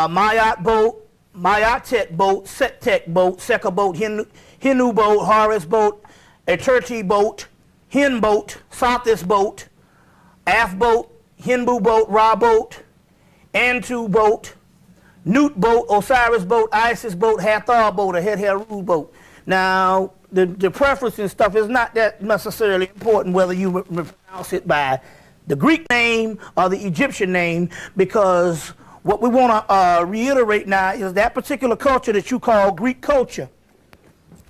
Mayat boat, Mayatet boat, Setek boat, Seka boat, Hindu boat, Horus boat, Eterti boat, Hin boat, Sothis boat, Af boat, Hinbu boat, Ra boat, Antu boat, Nut boat, Osiris boat, Isis boat, Hathor boat, or Het-Heru boat. Now, the preference and stuff is not that necessarily important whether you pronounce it by the Greek name or the Egyptian name, because what we want to reiterate now is that particular culture that you call Greek culture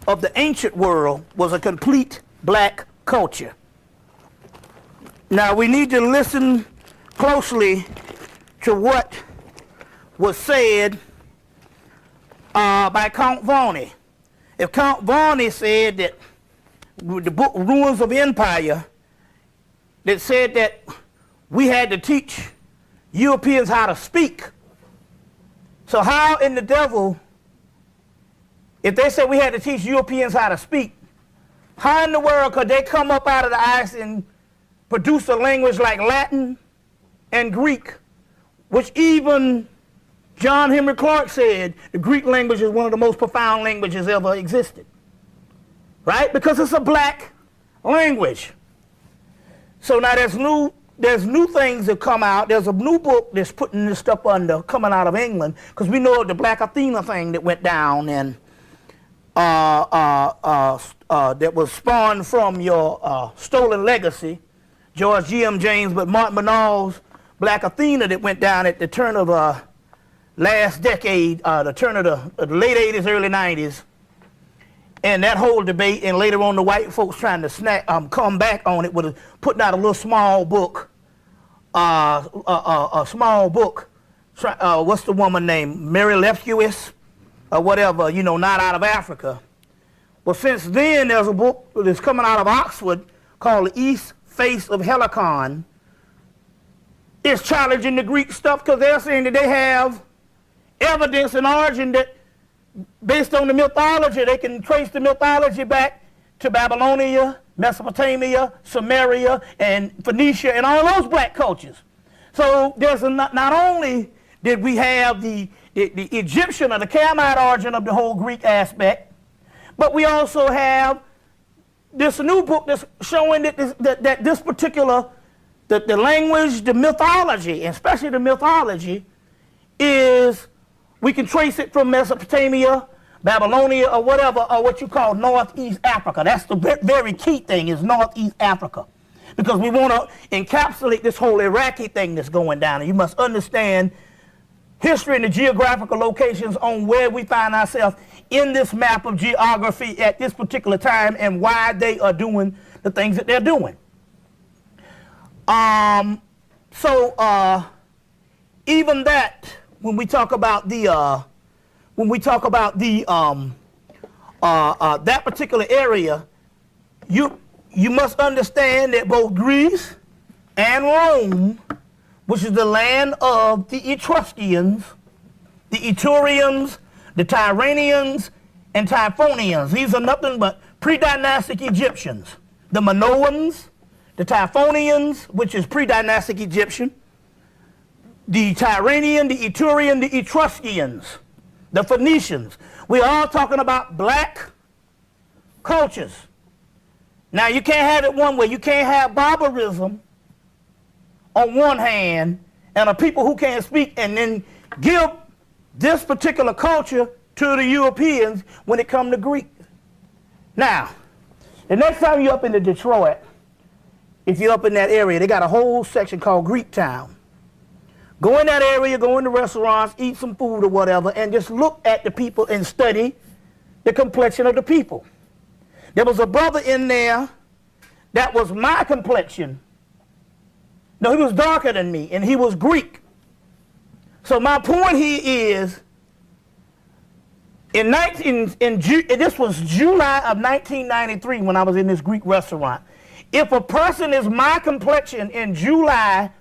of the ancient world was a complete black culture. Now we need to listen closely to what was said by Count Varney. If Count Varney said that the book Ruins of Empire, that said that we had to teach Europeans how to speak. So how in the devil, if they said we had to teach Europeans how to speak, how in the world could they come up out of the ice and produce a language like Latin and Greek, which even John Henry Clark said the Greek language is one of the most profound languages ever existed, right? Because it's a black language. So now there's new things that come out. There's a new book that's putting this stuff under, coming out of England, because we know the Black Athena thing that went down and that was spawned from your Stolen Legacy, George G.M. James, but Martin Bernal's Black Athena that went down at the turn of last decade, the turn of the late 80s, early 90s. And that whole debate, and later on the white folks trying to come back on it with putting out a little small book, a small book. What's the woman name? Mary Lefkewis, or whatever, you know, not out of Africa. Well, since then, there's a book that's coming out of Oxford called The East Face of Helicon. It's challenging the Greek stuff because they're saying that they have evidence and origin that, based on the mythology, they can trace the mythology back to Babylonia, Mesopotamia, Sumeria, and Phoenicia, and all those black cultures. So there's not only did we have the Egyptian or the Camite origin of the whole Greek aspect, but we also have this new book that's showing that this particular, the language, the mythology, especially the mythology, is, we can trace it from Mesopotamia, Babylonia, or whatever, or what you call Northeast Africa. That's the very key thing, is Northeast Africa. Because we want to encapsulate this whole Iraqi thing that's going down. And you must understand history and the geographical locations on where we find ourselves in this map of geography at this particular time and why they are doing the things that they're doing. Even that, when we talk about that particular area, you must understand that both Greece and Rome, which is the land of the Etruscans, the Eturians, the Tyrrhenians, and Typhonians. These are nothing but pre-dynastic Egyptians. The Minoans, the Typhonians, which is pre-dynastic Egyptian, the Tyrrhenian, the Eturian, the Etruscans, the Phoenicians. We're all talking about black cultures. Now, you can't have it one way. You can't have barbarism on one hand and a people who can't speak and then give this particular culture to the Europeans when it comes to Greek. Now, the next time you're up in Detroit, if you're up in that area, they got a whole section called Greek Town. Go in that area, go in the restaurants, eat some food or whatever, and just look at the people and study the complexion of the people. There was a brother in there that was my complexion. No, he was darker than me, and he was Greek. So my point here is, this was July of 1993 when I was in this Greek restaurant. If a person is my complexion in July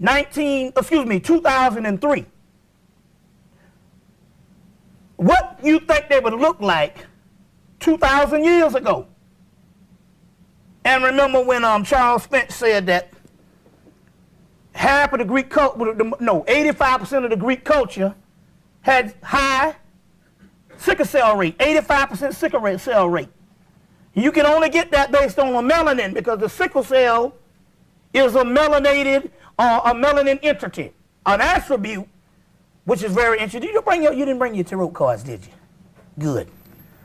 2003, what you think they would look like 2,000 years ago? And remember when Charles Finch said that half of the Greek culture, no, 85% of the Greek culture had high sickle cell rate, 85% sickle cell rate. You can only get that based on a melanin because the sickle cell is a melanated a melanin entity, an attribute, which is very interesting. You didn't bring your tarot cards, did you? Good.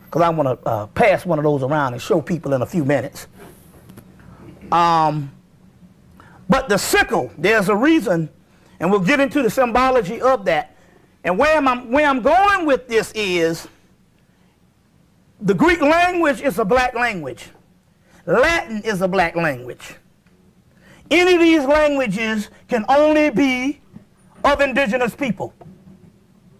Because I want to pass one of those around and show people in a few minutes. But the sickle, there's a reason, and we'll get into the symbology of that. And where I'm going with this is, the Greek language is a black language. Latin is a black language. Any of these languages can only be of indigenous people.